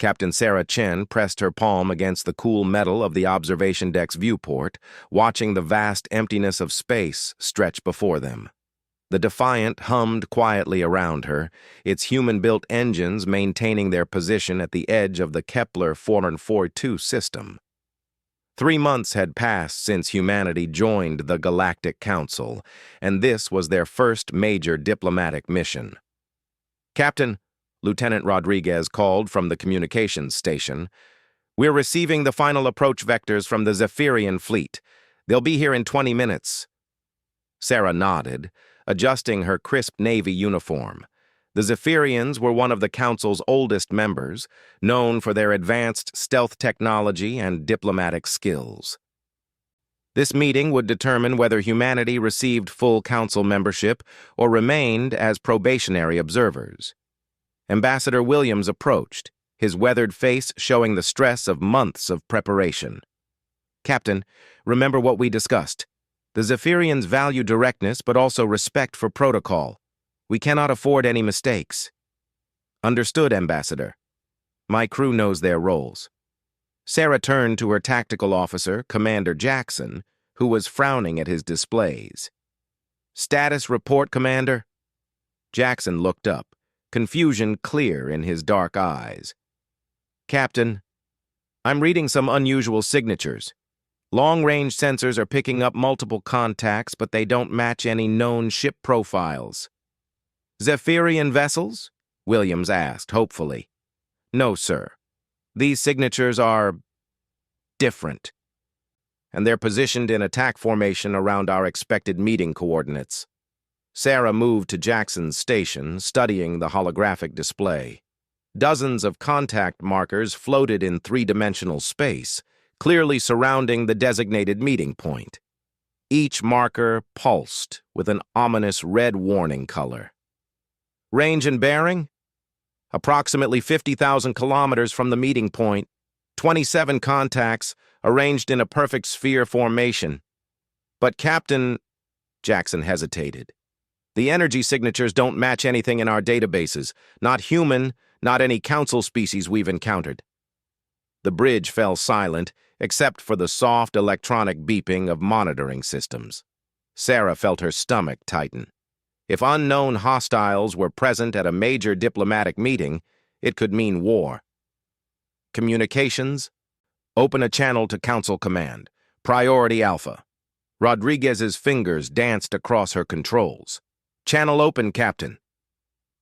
Captain Sarah Chen pressed her palm against the cool metal of the observation deck's viewport, watching the vast emptiness of space stretch before them. The Defiant hummed quietly around her, its human-built engines maintaining their position at the edge of the Kepler 442 system. 3 months had passed since humanity joined the Galactic Council, and this was their first major diplomatic mission. "Captain," Lieutenant Rodriguez called from the communications station, "we're receiving the final approach vectors from the Zephyrian fleet. They'll be here in 20 minutes. Sarah nodded, adjusting her crisp Navy uniform. The Zephyrians were one of the Council's oldest members, known for their advanced stealth technology and diplomatic skills. This meeting would determine whether humanity received full Council membership or remained as probationary observers. Ambassador Williams approached, his weathered face showing the stress of months of preparation. "Captain, remember what we discussed. The Zephyrians value directness but also respect for protocol. We cannot afford any mistakes." "Understood, Ambassador. My crew knows their roles." Sarah turned to her tactical officer, Commander Jackson, who was frowning at his displays. "Status report, Commander?" Jackson looked up, confusion clear in his dark eyes. "Captain, I'm reading some unusual signatures. Long-range sensors are picking up multiple contacts, but they don't match any known ship profiles." "Zephyrian vessels?" Williams asked, hopefully. "No, sir. These signatures are different, and they're positioned in attack formation around our expected meeting coordinates." Sarah moved to Jackson's station, studying the holographic display. Dozens of contact markers floated in three-dimensional space, clearly surrounding the designated meeting point. Each marker pulsed with an ominous red warning color. "Range and bearing? Approximately 50,000 kilometers from the meeting point. 27 contacts, arranged in a perfect sphere formation. But Captain..." Jackson hesitated. "The energy signatures don't match anything in our databases. Not human, not any Council species we've encountered." The bridge fell silent, except for the soft electronic beeping of monitoring systems. Sarah felt her stomach tighten. If unknown hostiles were present at a major diplomatic meeting, it could mean war. "Communications? Open a channel to Council Command. Priority Alpha." Rodriguez's fingers danced across her controls. "Channel open, Captain."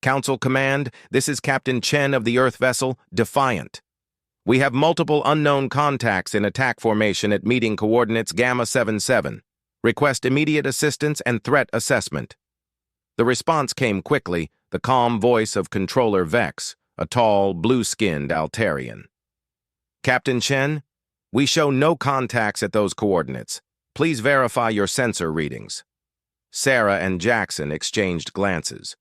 "Council Command, this is Captain Chen of the Earth vessel, Defiant. We have multiple unknown contacts in attack formation at meeting coordinates Gamma 77. Request immediate assistance and threat assessment." The response came quickly, the calm voice of Controller Vex, a tall, blue-skinned Altarian. "Captain Chen, we show no contacts at those coordinates. Please verify your sensor readings." Sarah and Jackson exchanged glances.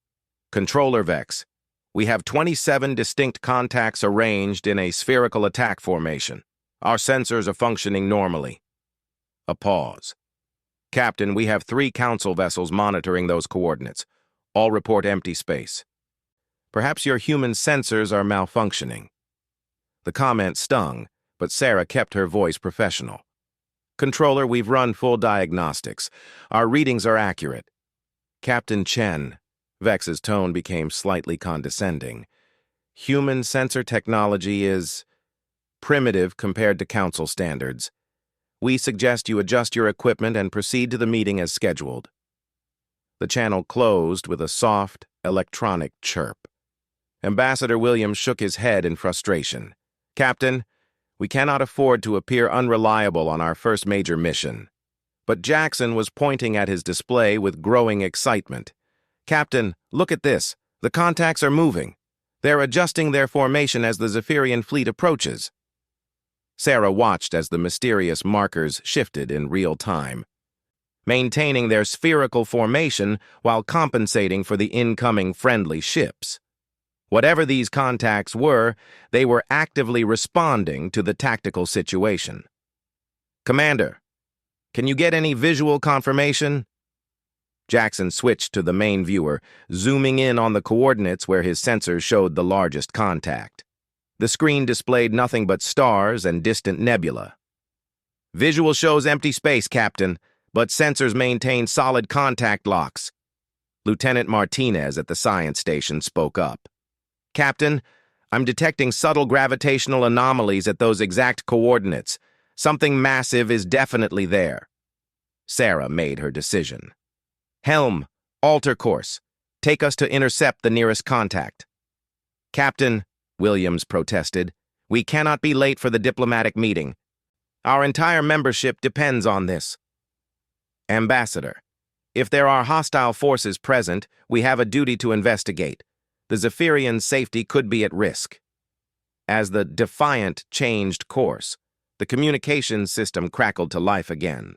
"Controller Vex, we have 27 distinct contacts arranged in a spherical attack formation. Our sensors are functioning normally." A pause. "Captain, we have 3 Council vessels monitoring those coordinates. All report empty space. Perhaps your human sensors are malfunctioning." The comment stung, but Sarah kept her voice professional. "Controller, we've run full diagnostics. Our readings are accurate." "Captain Chen," Vex's tone became slightly condescending, "human sensor technology is primitive compared to Council standards. We suggest you adjust your equipment and proceed to the meeting as scheduled." The channel closed with a soft, electronic chirp. Ambassador Williams shook his head in frustration. "Captain, we cannot afford to appear unreliable on our first major mission." But Jackson was pointing at his display with growing excitement. "Captain, look at this. The contacts are moving. They're adjusting their formation as the Zephyrian fleet approaches." Sarah watched as the mysterious markers shifted in real time, maintaining their spherical formation while compensating for the incoming friendly ships. Whatever these contacts were, they were actively responding to the tactical situation. "Commander, can you get any visual confirmation?" Jackson switched to the main viewer, zooming in on the coordinates where his sensors showed the largest contact. The screen displayed nothing but stars and distant nebula. "Visual shows empty space, Captain, but sensors maintain solid contact locks." Lieutenant Martinez at the science station spoke up. "Captain, I'm detecting subtle gravitational anomalies at those exact coordinates. Something massive is definitely there." Sarah made her decision. "Helm, alter course. Take us to intercept the nearest contact." "Captain," Williams protested, "we cannot be late for the diplomatic meeting. Our entire membership depends on this." "Ambassador, if there are hostile forces present, we have a duty to investigate. The Zephyrians' safety could be at risk." As the Defiant changed course, the communications system crackled to life again.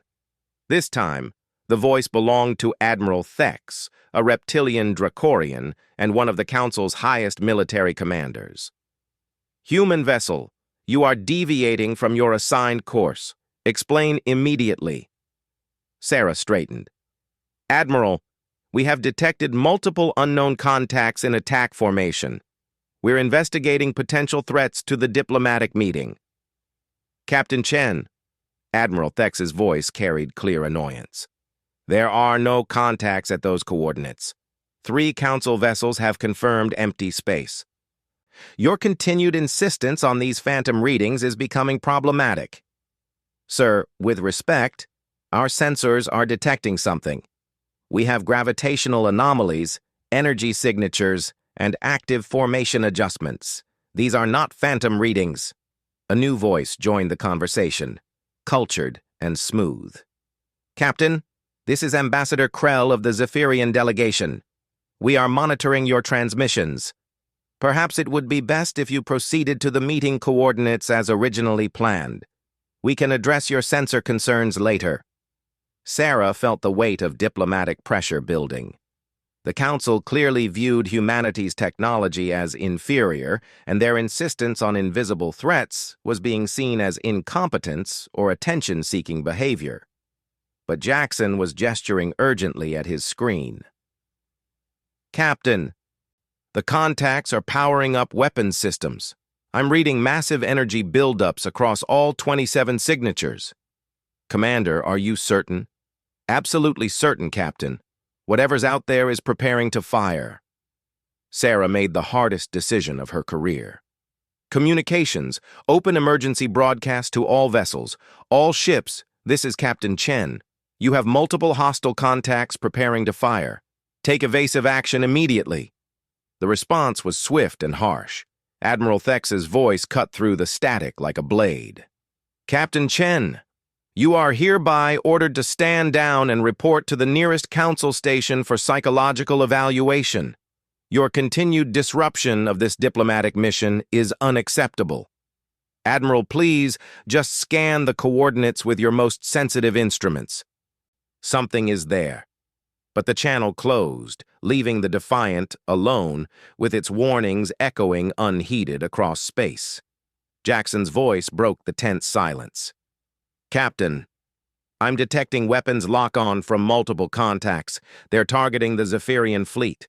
This time, the voice belonged to Admiral Thex, a reptilian Dracorian and one of the Council's highest military commanders. "Human vessel, you are deviating from your assigned course. Explain immediately." Sarah straightened. "Admiral, we have detected multiple unknown contacts in attack formation. We're investigating potential threats to the diplomatic meeting." "Captain Chen," Admiral Thex's voice carried clear annoyance. "There are no contacts at those coordinates. 3 Council vessels have confirmed empty space. Your continued insistence on these phantom readings is becoming problematic. Sir, with respect, our sensors are detecting something. We have gravitational anomalies, energy signatures, and active formation adjustments. These are not phantom readings." A new voice joined the conversation, cultured and smooth. "Captain, this is Ambassador Krell of the Zephyrian delegation. We are monitoring your transmissions. Perhaps it would be best if you proceeded to the meeting coordinates as originally planned. We can address your sensor concerns later." Sarah felt the weight of diplomatic pressure building. The Council clearly viewed humanity's technology as inferior, and their insistence on invisible threats was being seen as incompetence or attention-seeking behavior. But Jackson was gesturing urgently at his screen. "Captain, the contacts are powering up weapons systems. I'm reading massive energy buildups across all 27 signatures." "Commander, are you certain?" "Absolutely certain, Captain. Whatever's out there is preparing to fire." Sarah made the hardest decision of her career. "Communications, open emergency broadcast to all vessels. All ships, this is Captain Chen. You have multiple hostile contacts preparing to fire. Take evasive action immediately." The response was swift and harsh. Admiral Thex's voice cut through the static like a blade. "Captain Chen, you are hereby ordered to stand down and report to the nearest Council station for psychological evaluation. Your continued disruption of this diplomatic mission is unacceptable. Admiral, please just scan the coordinates with your most sensitive instruments." Something is there. But the channel closed, leaving the Defiant alone, with its warnings echoing unheeded across space. Jackson's voice broke the tense silence. "Captain, I'm detecting weapons lock-on from multiple contacts. They're targeting the Zephyrian fleet."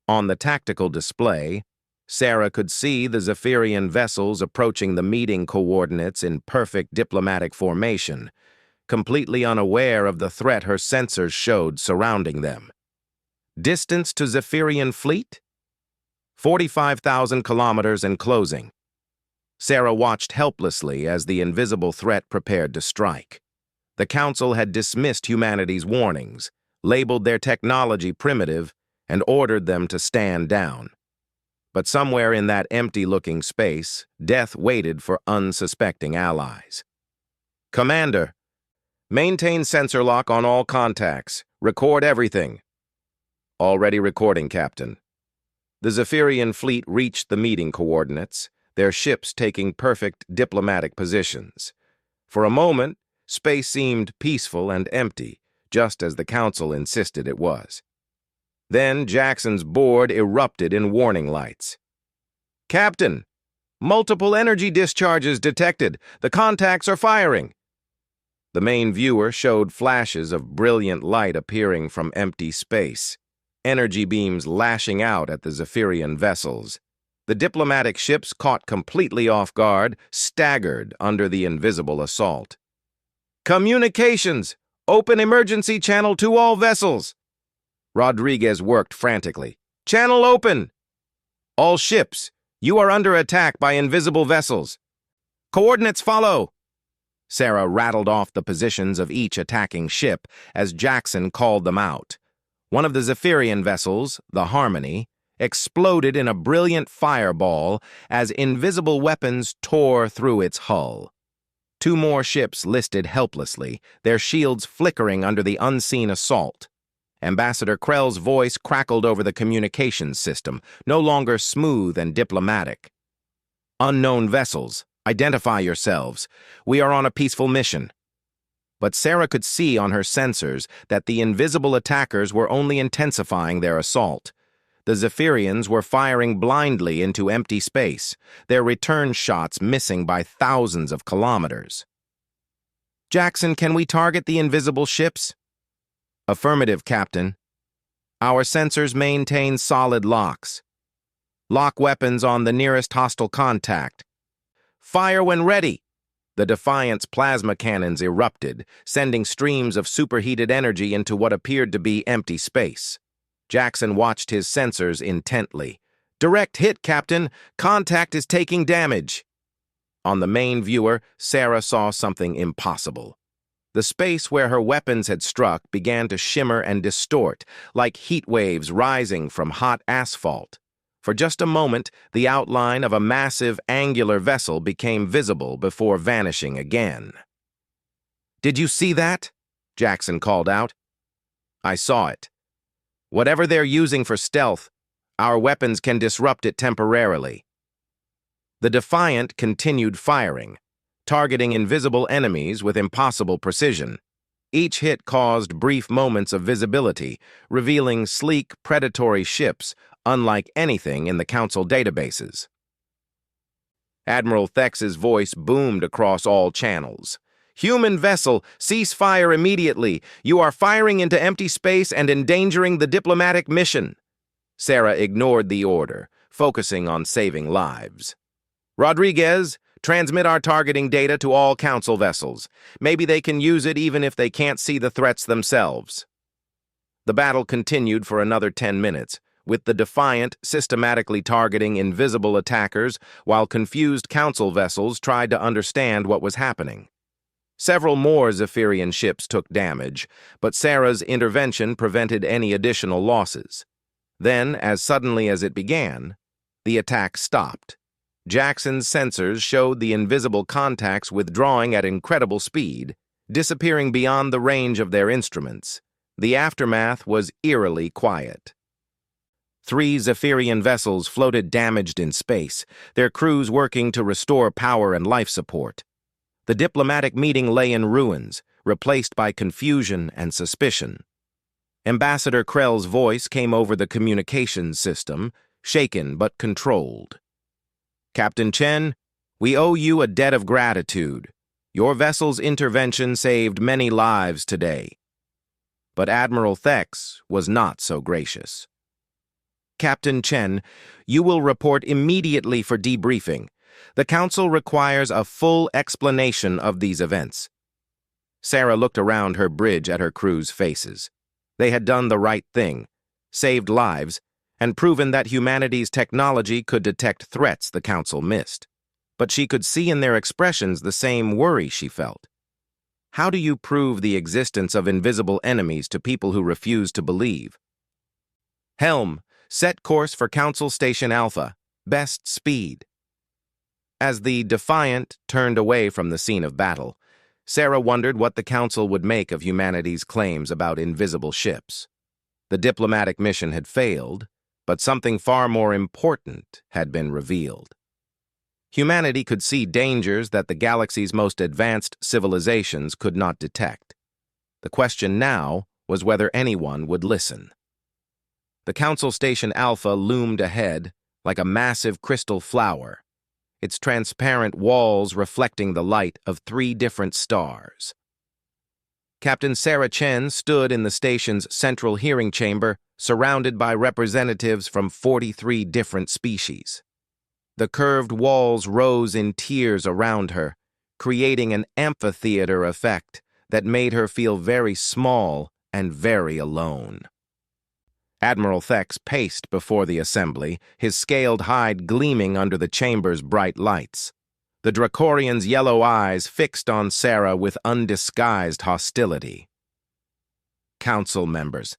On the tactical display, Sarah could see the Zephyrian vessels approaching the meeting coordinates in perfect diplomatic formation, completely unaware of the threat her sensors showed surrounding them. Distance to Zephyrian fleet? 45,000 kilometers and closing. Sarah watched helplessly as the invisible threat prepared to strike. The Council had dismissed humanity's warnings, labeled their technology primitive, and ordered them to stand down. But somewhere in that empty-looking space, death waited for unsuspecting allies. "Commander, maintain sensor lock on all contacts. Record everything." "Already recording, Captain." The Zephyrian fleet reached the meeting coordinates, their ships taking perfect diplomatic positions. For a moment, space seemed peaceful and empty, just as the Council insisted it was. Then Jackson's board erupted in warning lights. "Captain, multiple energy discharges detected. The contacts are firing." The main viewer showed flashes of brilliant light appearing from empty space, energy beams lashing out at the Zephyrian vessels. The diplomatic ships, caught completely off guard, staggered under the invisible assault. "Communications! Open emergency channel to all vessels!" Rodriguez worked frantically. "Channel open! All ships, you are under attack by invisible vessels. Coordinates follow!" Sarah rattled off the positions of each attacking ship as Jackson called them out. One of the Zephyrian vessels, the Harmony, exploded in a brilliant fireball as invisible weapons tore through its hull. Two more ships listed helplessly, their shields flickering under the unseen assault. Ambassador Krell's voice crackled over the communications system, no longer smooth and diplomatic. "Unknown vessels, identify yourselves. We are on a peaceful mission." But Sarah could see on her sensors that the invisible attackers were only intensifying their assault. The Zephyrians were firing blindly into empty space, their return shots missing by thousands of kilometers. "Jackson, can we target the invisible ships?" "Affirmative, Captain. Our sensors maintain solid locks. Lock weapons on the nearest hostile contact. Fire when ready." The Defiant's plasma cannons erupted, sending streams of superheated energy into what appeared to be empty space. Jackson watched his sensors intently. "Direct hit, Captain. Contact is taking damage." On the main viewer, Sarah saw something impossible. The space where her weapons had struck began to shimmer and distort, like heat waves rising from hot asphalt. For just a moment, the outline of a massive, angular vessel became visible before vanishing again. "Did you see that?" Jackson called out. "I saw it. Whatever they're using for stealth, our weapons can disrupt it temporarily." The Defiant continued firing, targeting invisible enemies with impossible precision. Each hit caused brief moments of visibility, revealing sleek, predatory ships unlike anything in the Council databases. Admiral Thex's voice boomed across all channels. "Human vessel, cease fire immediately. You are firing into empty space and endangering the diplomatic mission." Sarah ignored the order, focusing on saving lives. "Rodriguez, transmit our targeting data to all Council vessels. Maybe they can use it even if they can't see the threats themselves." The battle continued for another 10 minutes, with the Defiant systematically targeting invisible attackers while confused Council vessels tried to understand what was happening. Several more Zephyrian ships took damage, but Sarah's intervention prevented any additional losses. Then, as suddenly as it began, the attack stopped. Jackson's sensors showed the invisible contacts withdrawing at incredible speed, disappearing beyond the range of their instruments. The aftermath was eerily quiet. 3 Zephyrian vessels floated damaged in space, their crews working to restore power and life support. The diplomatic meeting lay in ruins, replaced by confusion and suspicion. Ambassador Krell's voice came over the communications system, shaken but controlled. "Captain Chen, we owe you a debt of gratitude. Your vessel's intervention saved many lives today." But Admiral Thex was not so gracious. "Captain Chen, you will report immediately for debriefing. The Council requires a full explanation of these events." Sarah looked around her bridge at her crew's faces. They had done the right thing, saved lives, and proven that humanity's technology could detect threats the Council missed. But she could see in their expressions the same worry she felt. How do you prove the existence of invisible enemies to people who refuse to believe? "Helm, set course for Council Station Alpha. Best speed." As the Defiant turned away from the scene of battle, Sarah wondered what the Council would make of humanity's claims about invisible ships. The diplomatic mission had failed, but something far more important had been revealed. Humanity could see dangers that the galaxy's most advanced civilizations could not detect. The question now was whether anyone would listen. The Council Station Alpha loomed ahead like a massive crystal flower, its transparent walls reflecting the light of 3 different stars. Captain Sarah Chen stood in the station's central hearing chamber, surrounded by representatives from 43 different species. The curved walls rose in tiers around her, creating an amphitheater effect that made her feel very small and very alone. Admiral Thex paced before the assembly, his scaled hide gleaming under the chamber's bright lights. The Dracorian's yellow eyes fixed on Sarah with undisguised hostility. Council members,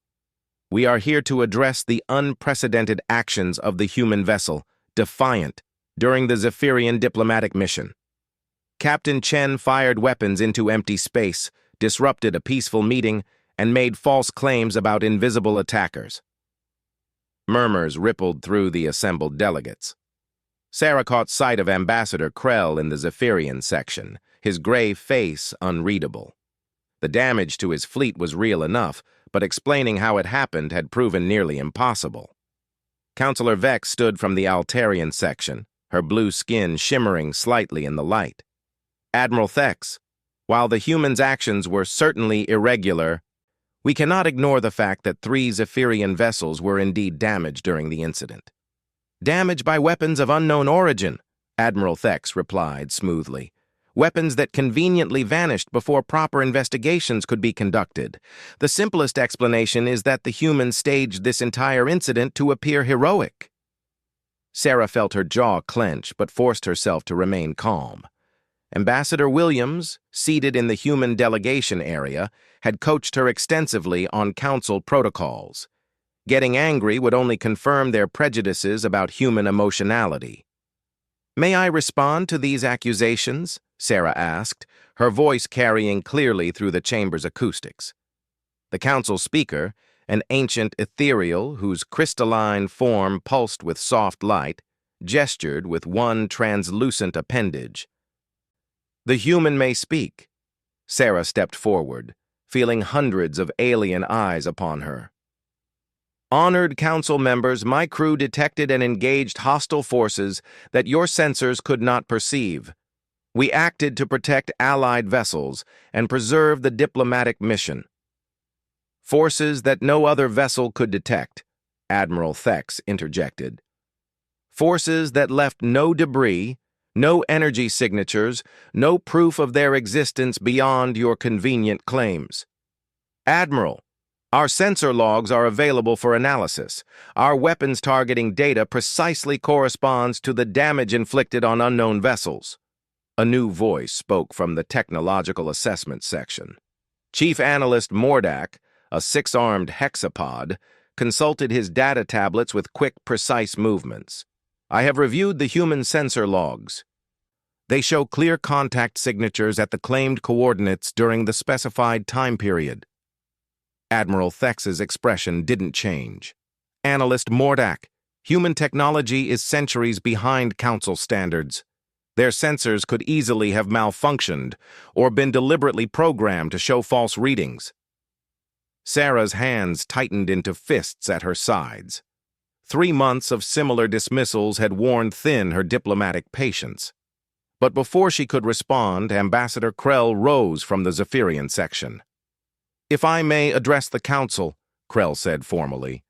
we are here to address the unprecedented actions of the human vessel, Defiant, during the Zephyrian diplomatic mission. Captain Chen fired weapons into empty space, disrupted a peaceful meeting, and made false claims about invisible attackers. Murmurs rippled through the assembled delegates. Sarah caught sight of Ambassador Krell in the Zephyrian section, his gray face unreadable. The damage to his fleet was real enough, but explaining how it happened had proven nearly impossible. Councillor Vex stood from the Altarian section, her blue skin shimmering slightly in the light. Admiral Thex, while the humans' actions were certainly irregular, we cannot ignore the fact that 3 Zephyrian vessels were indeed damaged during the incident. Damaged by weapons of unknown origin, Admiral Thex replied smoothly. Weapons that conveniently vanished before proper investigations could be conducted. The simplest explanation is that the humans staged this entire incident to appear heroic. Sarah felt her jaw clench, but forced herself to remain calm. Ambassador Williams, seated in the human delegation area, had coached her extensively on council protocols. Getting angry would only confirm their prejudices about human emotionality. "May I respond to these accusations?" Sarah asked, her voice carrying clearly through the chamber's acoustics. The council speaker, an ancient ethereal whose crystalline form pulsed with soft light, gestured with one translucent appendage. "The human may speak." Sarah stepped forward, feeling hundreds of alien eyes upon her. "Honored council members, my crew detected and engaged hostile forces that your sensors could not perceive. We acted to protect allied vessels and preserve the diplomatic mission. Forces that no other vessel could detect," Admiral Thex interjected. "Forces that left no debris, no energy signatures, no proof of their existence beyond your convenient claims. Admiral, our sensor logs are available for analysis. Our weapons targeting data precisely corresponds to the damage inflicted on unknown vessels." A new voice spoke from the technological assessment section. Chief Analyst Mordak, a 6-armed hexapod, consulted his data tablets with quick, precise movements. "I have reviewed the human sensor logs. They show clear contact signatures at the claimed coordinates during the specified time period." Admiral Thex's expression didn't change. "Analyst Mordak, human technology is centuries behind council standards. Their sensors could easily have malfunctioned or been deliberately programmed to show false readings." Sarah's hands tightened into fists at her sides. 3 months of similar dismissals had worn thin her diplomatic patience. But before she could respond, Ambassador Krell rose from the Zephyrian section. "If I may address the council," Krell said formally.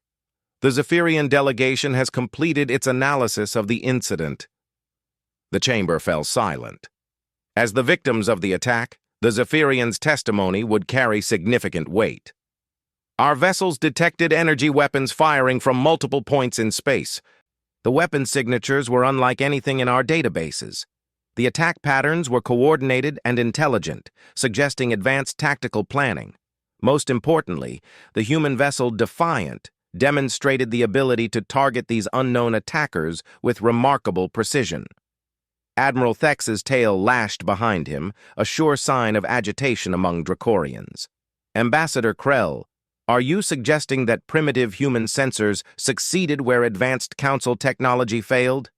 "The Zephyrian delegation has completed its analysis of the incident." The chamber fell silent. As the victims of the attack, the Zephyrians' testimony would carry significant weight. "Our vessels detected energy weapons firing from multiple points in space. The weapon signatures were unlike anything in our databases. The attack patterns were coordinated and intelligent, suggesting advanced tactical planning. Most importantly, the human vessel Defiant demonstrated the ability to target these unknown attackers with remarkable precision." Admiral Thex's tail lashed behind him, a sure sign of agitation among Dracorians. "Ambassador Krell, are you suggesting that primitive human sensors succeeded where advanced council technology failed?"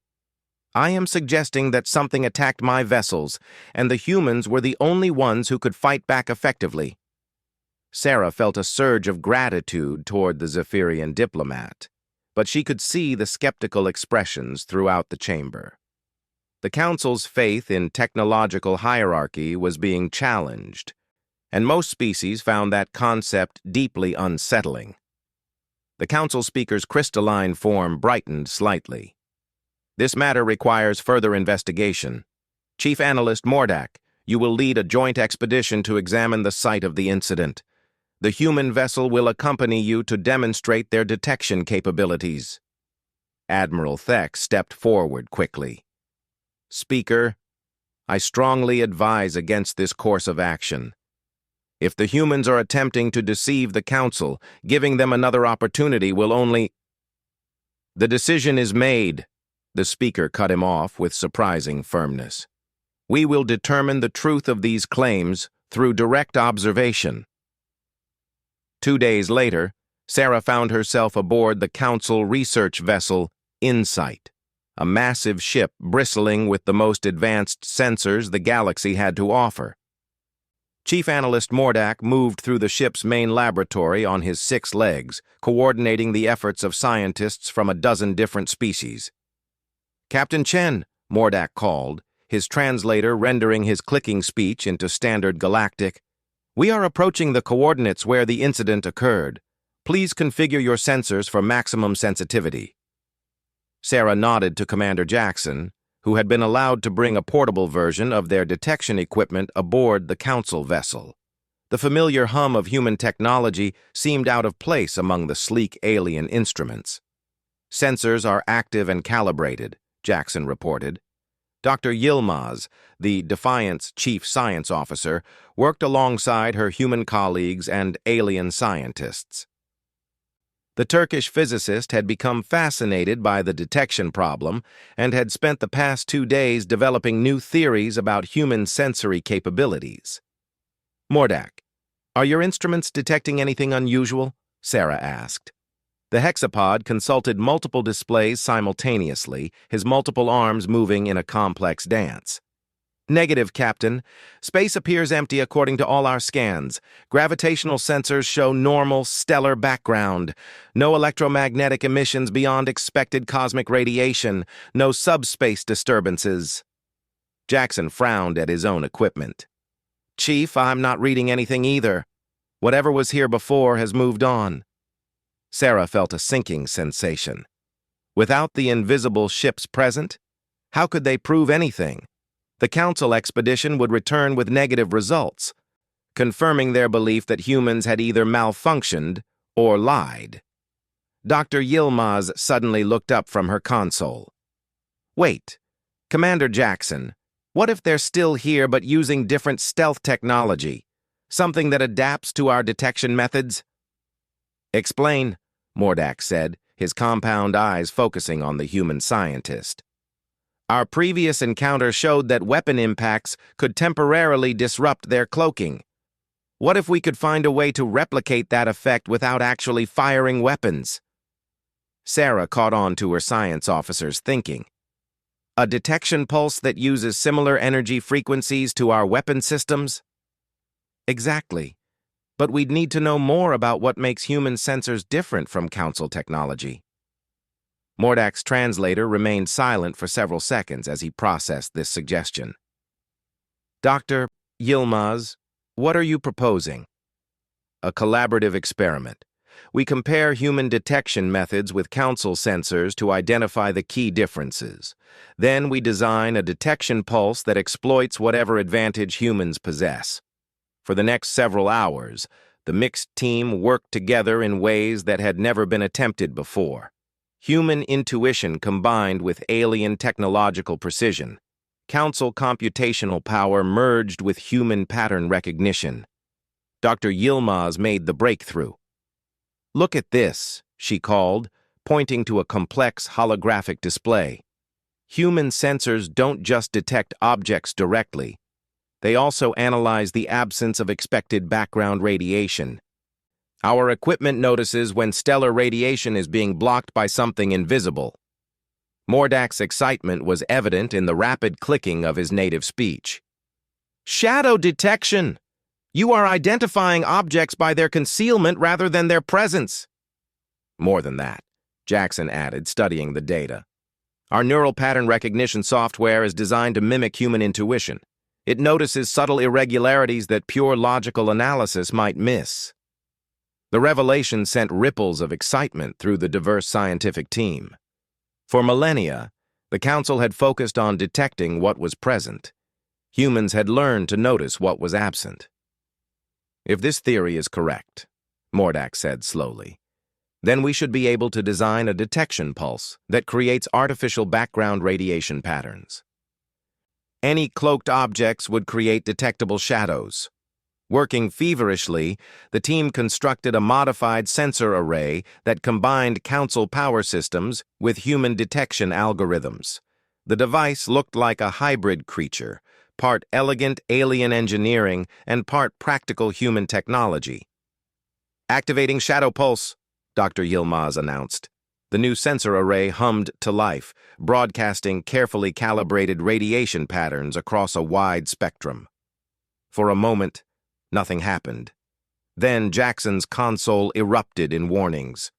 "I am suggesting that something attacked my vessels, and the humans were the only ones who could fight back effectively." Sarah felt a surge of gratitude toward the Zephyrian diplomat, but she could see the skeptical expressions throughout the chamber. The council's faith in technological hierarchy was being challenged, and most species found that concept deeply unsettling. The council speaker's crystalline form brightened slightly. This matter requires further investigation. Chief Analyst Mordak, you will lead a joint expedition to examine the site of the incident. The human vessel will accompany you to demonstrate their detection capabilities. Admiral Thek stepped forward quickly. Speaker, I strongly advise against this course of action. If the humans are attempting to deceive the Council, giving them another opportunity will only— The decision is made. The speaker cut him off with surprising firmness. We will determine the truth of these claims through direct observation. 2 days later, Sarah found herself aboard the Council research vessel Insight, a massive ship bristling with the most advanced sensors the galaxy had to offer. Chief Analyst Mordak moved through the ship's main laboratory on his 6 legs, coordinating the efforts of scientists from a dozen different species. Captain Chen, Mordak called, his translator rendering his clicking speech into standard galactic. We are approaching the coordinates where the incident occurred. Please configure your sensors for maximum sensitivity. Sarah nodded to Commander Jackson, who had been allowed to bring a portable version of their detection equipment aboard the Council vessel. The familiar hum of human technology seemed out of place among the sleek alien instruments. Sensors are active and calibrated, Jackson reported. Dr. Yilmaz, the Defiant's chief science officer, worked alongside her human colleagues and alien scientists. The Turkish physicist had become fascinated by the detection problem and had spent the past 2 days developing new theories about human sensory capabilities. Mordak, are your instruments detecting anything unusual? Sarah asked. The hexapod consulted multiple displays simultaneously, his multiple arms moving in a complex dance. Negative, Captain. Space appears empty according to all our scans. Gravitational sensors show normal, stellar background. No electromagnetic emissions beyond expected cosmic radiation. No subspace disturbances. Jackson frowned at his own equipment. Chief, I'm not reading anything either. Whatever was here before has moved on. Sarah felt a sinking sensation. Without the invisible ships present, how could they prove anything? The Council expedition would return with negative results, confirming their belief that humans had either malfunctioned or lied. Dr. Yilmaz suddenly looked up from her console. Wait, Commander Jackson, what if they're still here but using different stealth technology? Something that adapts to our detection methods? Explain, Mordak said, his compound eyes focusing on the human scientist. Our previous encounter showed that weapon impacts could temporarily disrupt their cloaking. What if we could find a way to replicate that effect without actually firing weapons? Sarah caught on to her science officer's thinking. A detection pulse that uses similar energy frequencies to our weapon systems? Exactly. But we'd need to know more about what makes human sensors different from Council technology. Mordak's translator remained silent for several seconds as he processed this suggestion. Dr. Yilmaz, what are you proposing? A collaborative experiment. We compare human detection methods with Council sensors to identify the key differences. Then we design a detection pulse that exploits whatever advantage humans possess. For the next several hours, the mixed team worked together in ways that had never been attempted before. Human intuition combined with alien technological precision. Council computational power merged with human pattern recognition. Dr. Yilmaz made the breakthrough. Look at this, she called, pointing to a complex holographic display. Human sensors don't just detect objects directly. They also analyze the absence of expected background radiation. Our equipment notices when stellar radiation is being blocked by something invisible. Mordak's excitement was evident in the rapid clicking of his native speech. Shadow detection! You are identifying objects by their concealment rather than their presence. More than that, Jackson added, studying the data. Our neural pattern recognition software is designed to mimic human intuition. It notices subtle irregularities that pure logical analysis might miss. The revelation sent ripples of excitement through the diverse scientific team. For millennia, The Council had focused on detecting what was present. Humans had learned to notice what was absent. If this theory is correct, Mordak said slowly, then we should be able to design a detection pulse that creates artificial background radiation patterns. Any cloaked objects would create detectable shadows. Working feverishly, the team constructed a modified sensor array that combined Council power systems with human detection algorithms. The device looked like a hybrid creature, part elegant alien engineering and part practical human technology. "Activating Shadow Pulse," Dr. Yilmaz announced. The new sensor array hummed to life, broadcasting carefully calibrated radiation patterns across a wide spectrum. For a moment, nothing happened. Then Jackson's console erupted in warnings.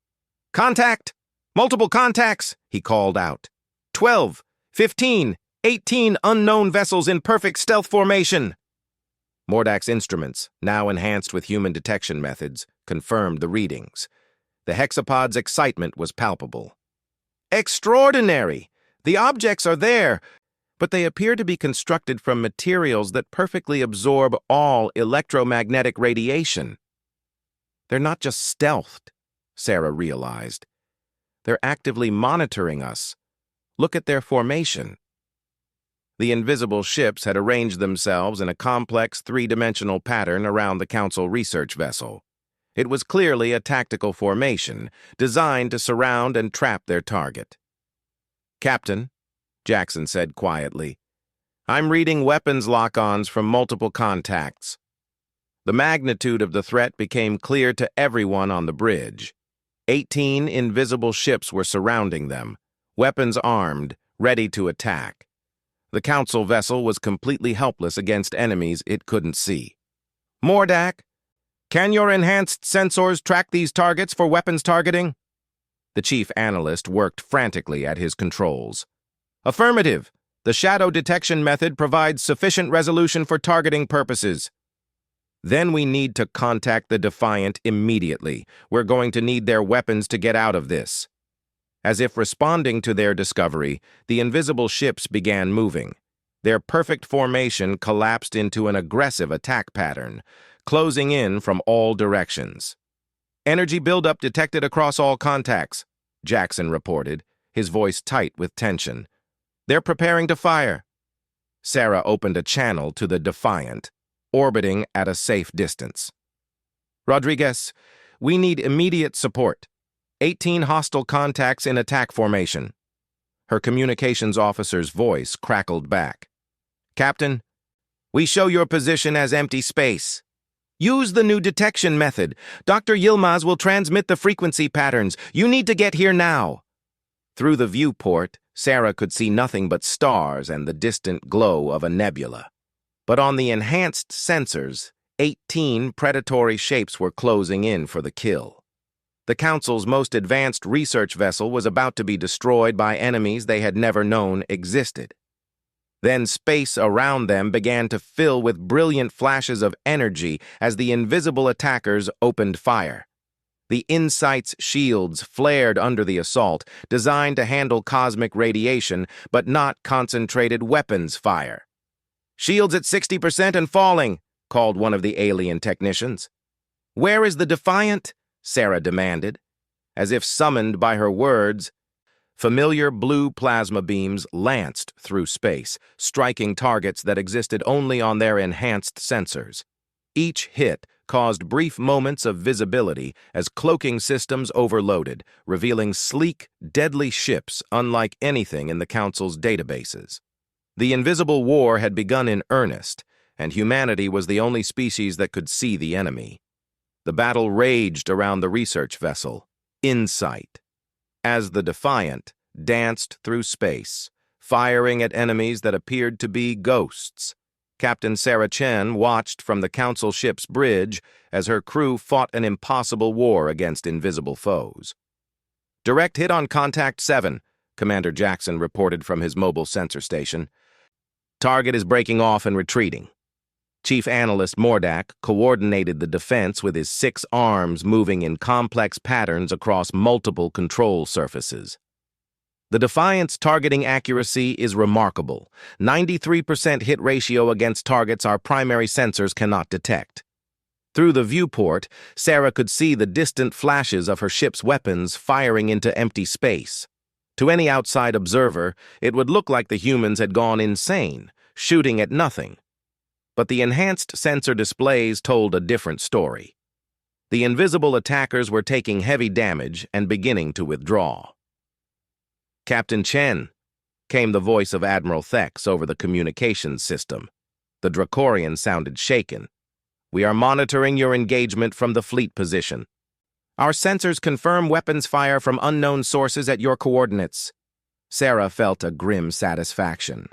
"Contact! Multiple contacts!" he called out. 12, 15, 18 unknown vessels in perfect stealth formation. Mordak's instruments, now enhanced with human detection methods, confirmed the readings. The hexapod's excitement was palpable. "Extraordinary! The objects are there, but they appear to be constructed from materials that perfectly absorb all electromagnetic radiation." "They're not just stealthed," Sarah realized. "They're actively monitoring us. Look at their formation." The invisible ships had arranged themselves in a complex three-dimensional pattern around the Council research vessel. It was clearly a tactical formation, designed to surround and trap their target. "Captain," Jackson said quietly, "I'm reading weapons lock-ons from multiple contacts." The magnitude of the threat became clear to everyone on the bridge. 18 invisible ships were surrounding them, weapons armed, ready to attack. The Council vessel was completely helpless against enemies it couldn't see. "Mordak, can your enhanced sensors track these targets for weapons targeting?" The chief analyst worked frantically at his controls. "Affirmative. The shadow detection method provides sufficient resolution for targeting purposes." "Then we need to contact the Defiant immediately. We're going to need their weapons to get out of this." As if responding to their discovery, the invisible ships began moving. Their perfect formation collapsed into an aggressive attack pattern, closing in from all directions. "Energy buildup detected across all contacts," Jackson reported, his voice tight with tension. "They're preparing to fire." Sarah opened a channel to the Defiant, orbiting at a safe distance. "Rodriguez, we need immediate support. 18 hostile contacts in attack formation." Her communications officer's voice crackled back. "Captain, we show your position as empty space. Use the new detection method. Dr. Yilmaz will transmit the frequency patterns. You need to get here now." Through the viewport, Sarah could see nothing but stars and the distant glow of a nebula. But on the enhanced sensors, 18 predatory shapes were closing in for the kill. The Council's most advanced research vessel was about to be destroyed by enemies they had never known existed. Then space around them began to fill with brilliant flashes of energy as the invisible attackers opened fire. The Insight's shields flared under the assault, designed to handle cosmic radiation, but not concentrated weapons fire. "Shields at 60% and falling," called one of the alien technicians. "Where is the Defiant?" Sarah demanded. As if summoned by her words, familiar blue plasma beams lanced through space, striking targets that existed only on their enhanced sensors. Each hit caused brief moments of visibility as cloaking systems overloaded, revealing sleek, deadly ships unlike anything in the Council's databases. The invisible war had begun in earnest, and humanity was the only species that could see the enemy. The battle raged around the research vessel, Insight, as the Defiant danced through space, firing at enemies that appeared to be ghosts. Captain Sarah Chen watched from the Council ship's bridge as her crew fought an impossible war against invisible foes. "Direct hit on Contact 7, Commander Jackson reported from his mobile sensor station. "Target is breaking off and retreating." Chief Analyst Mordak coordinated the defense with his 6 arms moving in complex patterns across multiple control surfaces. The Defiant's targeting accuracy is remarkable. 93% hit ratio against targets our primary sensors cannot detect. Through the viewport, Sarah could see the distant flashes of her ship's weapons firing into empty space. To any outside observer, it would look like the humans had gone insane, shooting at nothing. But the enhanced sensor displays told a different story. The invisible attackers were taking heavy damage and beginning to withdraw. "Captain Chen," came the voice of Admiral Thex over the communications system. The Dracorian sounded shaken. "We are monitoring your engagement from the fleet position. Our sensors confirm weapons fire from unknown sources at your coordinates." Sarah felt a grim satisfaction.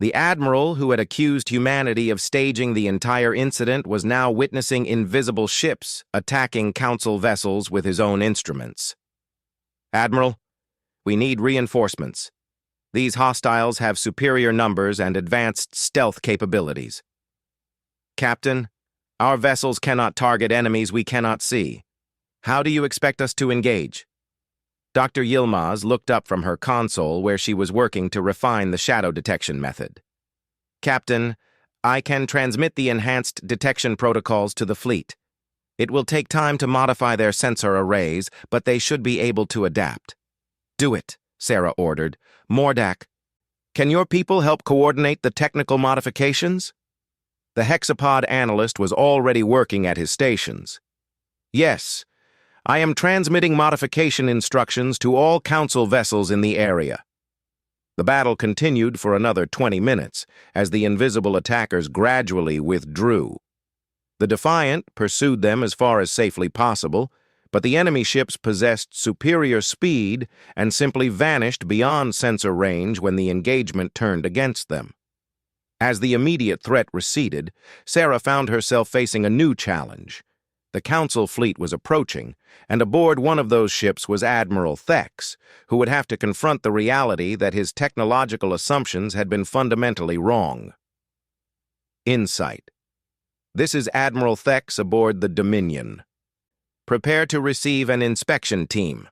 The Admiral who had accused humanity of staging the entire incident was now witnessing invisible ships attacking Council vessels with his own instruments. "Admiral, we need reinforcements. These hostiles have superior numbers and advanced stealth capabilities." "Captain, our vessels cannot target enemies we cannot see. How do you expect us to engage?" Dr. Yilmaz looked up from her console where she was working to refine the shadow detection method. "Captain, I can transmit the enhanced detection protocols to the fleet. It will take time to modify their sensor arrays, but they should be able to adapt." "Do it," Sarah ordered. "Mordak, can your people help coordinate the technical modifications?" The hexapod analyst was already working at his stations. "Yes, I am transmitting modification instructions to all Council vessels in the area." The battle continued for another 20 minutes as the invisible attackers gradually withdrew. The Defiant pursued them as far as safely possible, but the enemy ships possessed superior speed and simply vanished beyond sensor range when the engagement turned against them. As the immediate threat receded, Sarah found herself facing a new challenge. The Council fleet was approaching, and aboard one of those ships was Admiral Thex, who would have to confront the reality that his technological assumptions had been fundamentally wrong. Insight. This is Admiral Thex aboard the Dominion. Prepare to receive an inspection team.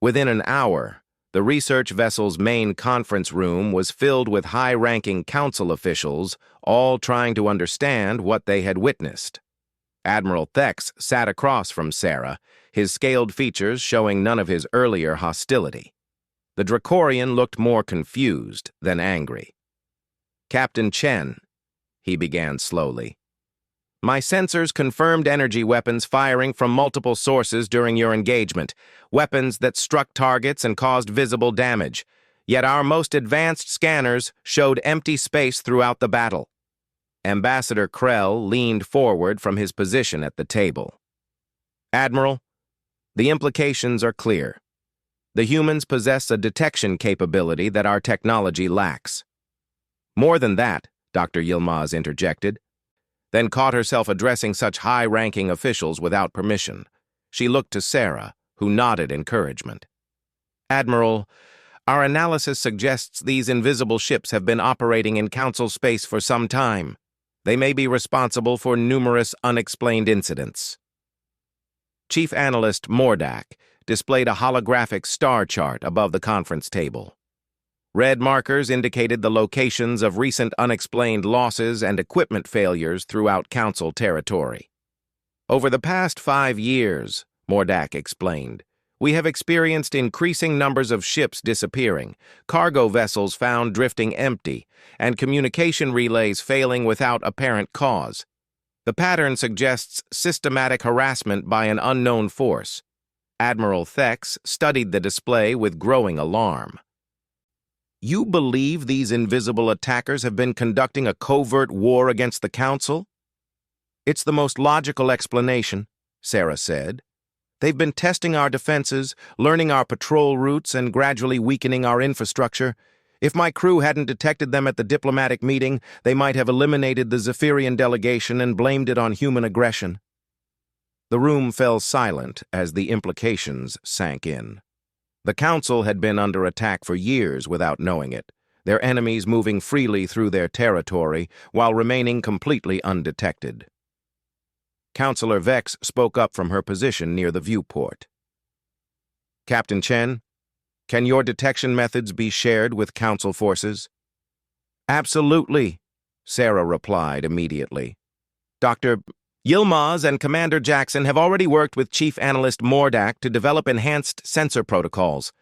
Within an hour, the research vessel's main conference room was filled with high-ranking Council officials, all trying to understand what they had witnessed. Admiral Thex sat across from Sarah, his scaled features showing none of his earlier hostility. The Dracorian looked more confused than angry. "Captain Chen," he began slowly, "my sensors confirmed energy weapons firing from multiple sources during your engagement, weapons that struck targets and caused visible damage. Yet our most advanced scanners showed empty space throughout the battle." Ambassador Krell leaned forward from his position at the table. "Admiral, the implications are clear. The humans possess a detection capability that our technology lacks." "More than that," Dr. Yilmaz interjected, then caught herself addressing such high-ranking officials without permission. She looked to Sarah, who nodded encouragement. "Admiral, our analysis suggests these invisible ships have been operating in Council space for some time. They may be responsible for numerous unexplained incidents." Chief Analyst Mordak displayed a holographic star chart above the conference table. Red markers indicated the locations of recent unexplained losses and equipment failures throughout Council territory. "Over the past 5 years," Mordak explained, "we have experienced increasing numbers of ships disappearing, cargo vessels found drifting empty, and communication relays failing without apparent cause. The pattern suggests systematic harassment by an unknown force." Admiral Thex studied the display with growing alarm. "You believe these invisible attackers have been conducting a covert war against the Council?" "It's the most logical explanation," Sarah said. "They've been testing our defenses, learning our patrol routes, and gradually weakening our infrastructure. If my crew hadn't detected them at the diplomatic meeting, they might have eliminated the Zephyrian delegation and blamed it on human aggression." The room fell silent as the implications sank in. The Council had been under attack for years without knowing it, their enemies moving freely through their territory while remaining completely undetected. Counselor Vex spoke up from her position near the viewport. "Captain Chen, Can your detection methods be shared with Council forces? Absolutely, Sarah replied immediately. Dr. Yilmaz and Commander Jackson have already worked with Chief Analyst Mordak to develop enhanced sensor protocols.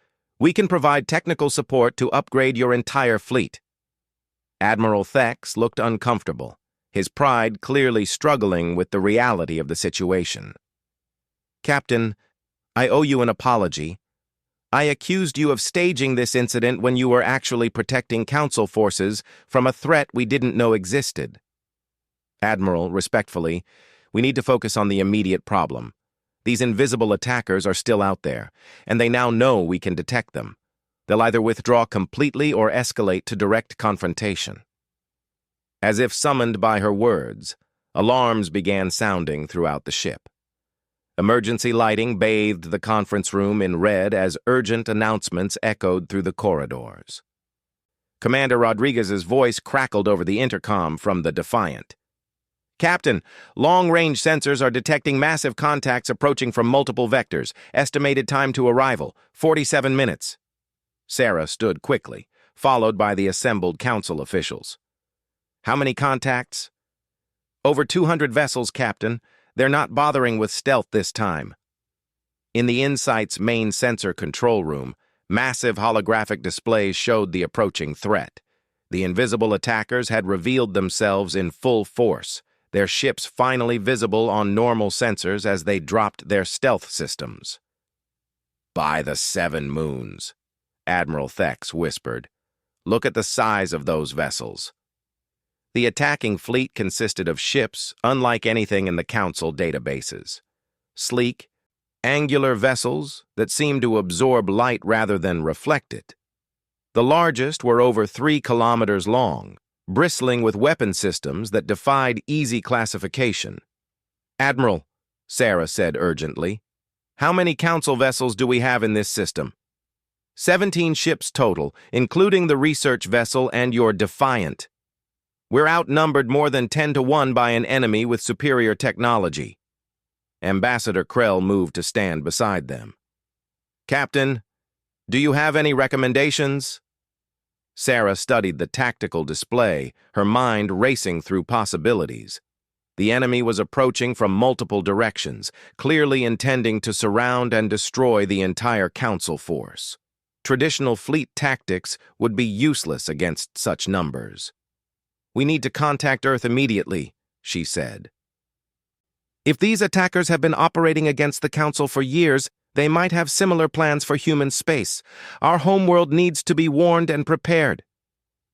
We can provide technical support to upgrade your entire fleet. Admiral Thex looked uncomfortable, his pride clearly struggling with the reality of the situation. Captain, I owe you an apology. I accused you of staging this incident when you were actually protecting Council forces from a threat we didn't know existed. Admiral, respectfully, we need to focus on the immediate problem. These invisible attackers are still out there, and they now know we can detect them. They'll either withdraw completely or escalate to direct confrontation. As if summoned by her words, alarms began sounding throughout the ship. Emergency lighting bathed the conference room in red as urgent announcements echoed through the corridors. Commander Rodriguez's voice crackled over the intercom from the Defiant. Captain, long-range sensors are detecting massive contacts approaching from multiple vectors. Estimated time to arrival, 47 minutes. Sarah stood quickly, followed by the assembled Council officials. How many contacts? Over 200 vessels, Captain. They're not bothering with stealth this time. In the Insight's main sensor control room, massive holographic displays showed the approaching threat. The invisible attackers had revealed themselves in full force, their ships finally visible on normal sensors as they dropped their stealth systems. By the 7 moons, Admiral Thex whispered. Look at the size of those vessels. The attacking fleet consisted of ships unlike anything in the Council databases. Sleek, angular vessels that seemed to absorb light rather than reflect it. The largest were over 3 kilometers long, bristling with weapon systems that defied easy classification. Admiral, Sarah said urgently, how many Council vessels do we have in this system? 17 ships total, including the research vessel and your Defiant. We're outnumbered more than 10 to 1 by an enemy with superior technology. Ambassador Krell moved to stand beside them. Captain, do you have any recommendations? Sarah studied the tactical display, her mind racing through possibilities. The enemy was approaching from multiple directions, clearly intending to surround and destroy the entire Council force. Traditional fleet tactics would be useless against such numbers. We need to contact Earth immediately, she said. If these attackers have been operating against the Council for years, they might have similar plans for human space. Our homeworld needs to be warned and prepared.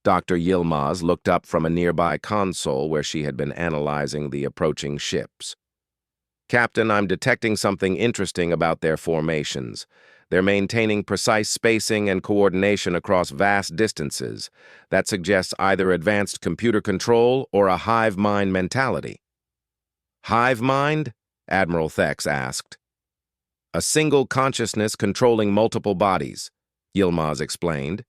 Dr. Yilmaz looked up from a nearby console where she had been analyzing the approaching ships. Captain, I'm detecting something interesting about their formations. They're maintaining precise spacing and coordination across vast distances. That suggests either advanced computer control or a hive mind mentality. Hive mind? Admiral Thex asked. A single consciousness controlling multiple bodies, Yilmaz explained.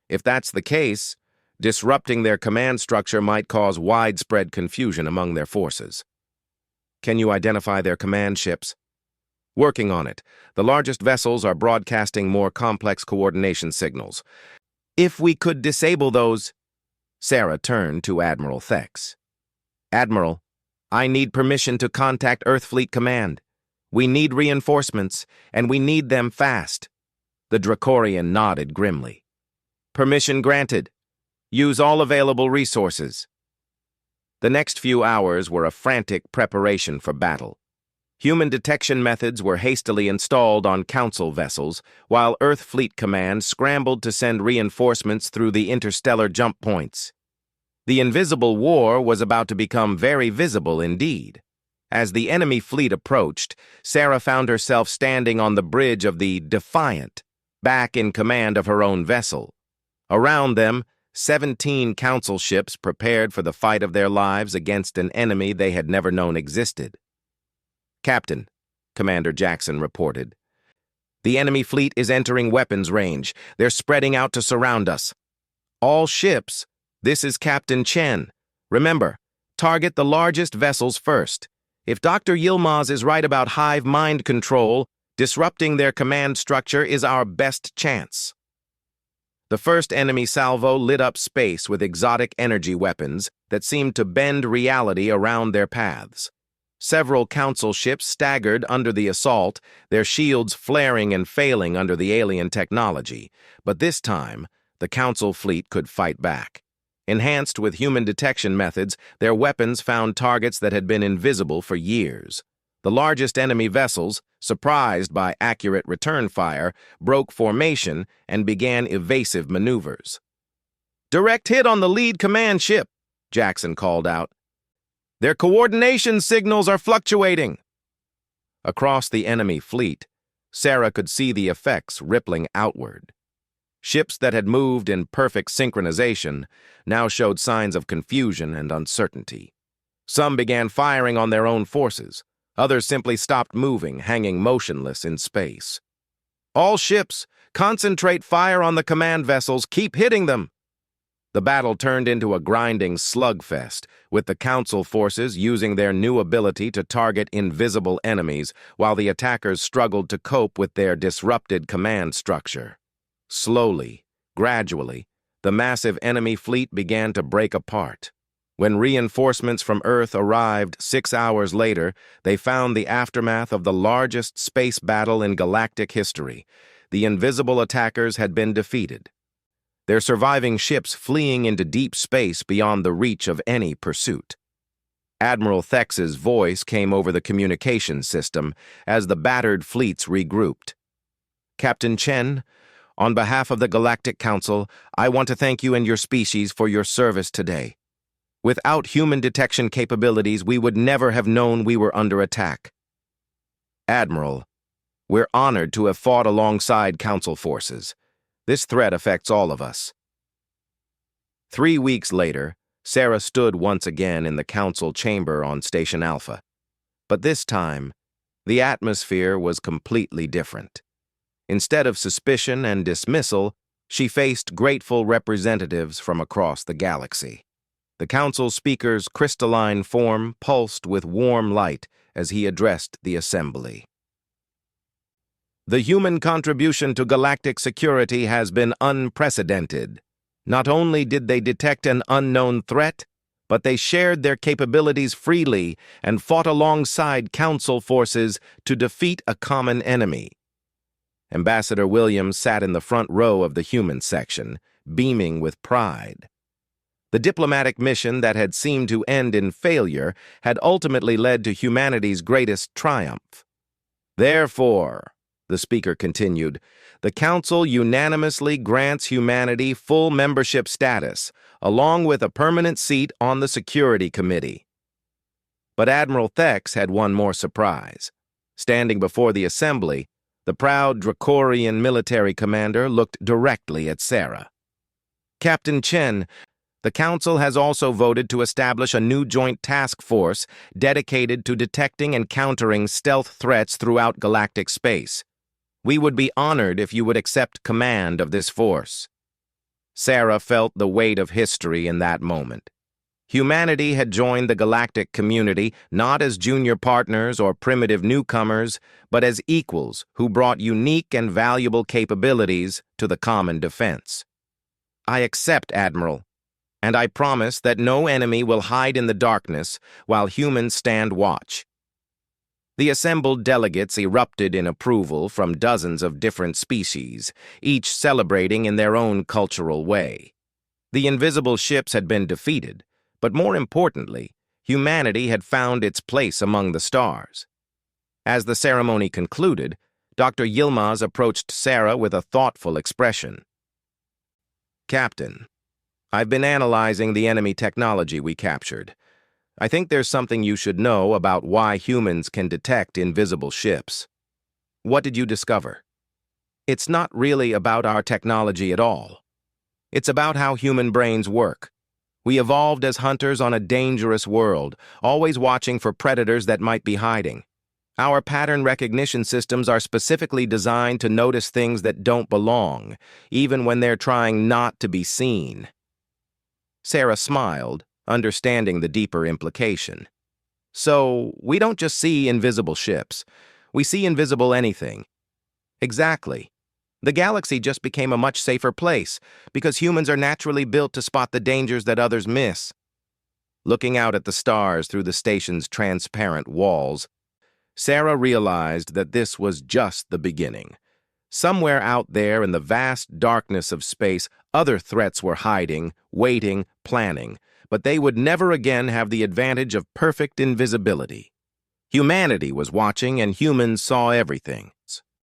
If that's the case, disrupting their command structure might cause widespread confusion among their forces. Can you identify their command ships? Working on it. The largest vessels are broadcasting more complex coordination signals. If we could disable those... Sarah turned to Admiral Thex. Admiral, I need permission to contact Earth Fleet Command. We need reinforcements, and we need them fast. The Dracorian nodded grimly. Permission granted. Use all available resources. The next few hours were a frantic preparation for battle. Human detection methods were hastily installed on Council vessels, while Earth Fleet Command scrambled to send reinforcements through the interstellar jump points. The invisible war was about to become very visible indeed. As the enemy fleet approached, Sarah found herself standing on the bridge of the Defiant, back in command of her own vessel. Around them, 17 Council ships prepared for the fight of their lives against an enemy they had never known existed. Captain, Commander Jackson reported. The enemy fleet is entering weapons range. They're spreading out to surround us. All ships. This is Captain Chen. Remember, target the largest vessels first. If Dr. Yilmaz is right about hive mind control, Disrupting their command structure is our best chance. The first enemy salvo lit up space with exotic energy weapons that seemed to bend reality around their paths. Several Council ships staggered under the assault, their shields flaring and failing under the alien technology. But this time, the Council fleet could fight back. Enhanced with human detection methods, their weapons found targets that had been invisible for years. The largest enemy vessels, surprised by accurate return fire, broke formation and began evasive maneuvers. "Direct hit on the lead command ship," Jackson called out. "Their coordination signals are fluctuating." Across the enemy fleet, Sarah could see the effects rippling outward. Ships that had moved in perfect synchronization now showed signs of confusion and uncertainty. Some began firing on their own forces. Others simply stopped moving, hanging motionless in space. "All ships, concentrate fire on the command vessels. Keep hitting them." The battle turned into a grinding slugfest, with the Council forces using their new ability to target invisible enemies, while the attackers struggled to cope with their disrupted command structure. Slowly, gradually, the massive enemy fleet began to break apart. When reinforcements from Earth arrived 6 hours later, they found the aftermath of the largest space battle in galactic history. The invisible attackers had been defeated, their surviving ships fleeing into deep space beyond the reach of any pursuit. Admiral Thex's voice came over the communication system as the battered fleets regrouped. "Captain Chen, on behalf of the Galactic Council, I want to thank you and your species for your service today. Without human detection capabilities, we would never have known we were under attack. Admiral, we're honored to have fought alongside Council forces. This threat affects all of us." 3 weeks later, Sarah stood once again in the Council chamber on Station Alpha. But this time, the atmosphere was completely different. Instead of suspicion and dismissal, she faced grateful representatives from across the galaxy. The Council speaker's crystalline form pulsed with warm light as he addressed the assembly. "The human contribution to galactic security has been unprecedented. Not only did they detect an unknown threat, but they shared their capabilities freely and fought alongside Council forces to defeat a common enemy." Ambassador Williams sat in the front row of the human section, beaming with pride. The diplomatic mission that had seemed to end in failure had ultimately led to humanity's greatest triumph. "Therefore," the speaker continued, "the Council unanimously grants humanity full membership status, along with a permanent seat on the Security Committee." But Admiral Thex had one more surprise. Standing before the assembly, the proud Dracorian military commander looked directly at Sarah. "Captain Chen, the Council has also voted to establish a new joint task force dedicated to detecting and countering stealth threats throughout galactic space. We would be honored if you would accept command of this force." Sarah felt the weight of history in that moment. Humanity had joined the galactic community not as junior partners or primitive newcomers, but as equals who brought unique and valuable capabilities to the common defense. "I accept, Admiral, and I promise that no enemy will hide in the darkness while humans stand watch." The assembled delegates erupted in approval from dozens of different species, each celebrating in their own cultural way. The invisible ships had been defeated, but more importantly, humanity had found its place among the stars. As the ceremony concluded, Dr. Yilmaz approached Sarah with a thoughtful expression. "Captain, I've been analyzing the enemy technology we captured. I think there's something you should know about why humans can detect invisible ships." "What did you discover?" "It's not really about our technology at all. It's about how human brains work. We evolved as hunters on a dangerous world, always watching for predators that might be hiding. Our pattern recognition systems are specifically designed to notice things that don't belong, even when they're trying not to be seen." Sarah smiled, understanding the deeper implication. "So, we don't just see invisible ships. We see invisible anything. Exactly. The galaxy just became a much safer place because humans are naturally built to spot the dangers that others miss. Looking out at the stars through the station's transparent walls, Sarah realized that this was just the beginning. Somewhere out there in the vast darkness of space, other threats were hiding, waiting, planning, but they would never again have the advantage of perfect invisibility. Humanity was watching, and humans saw everything.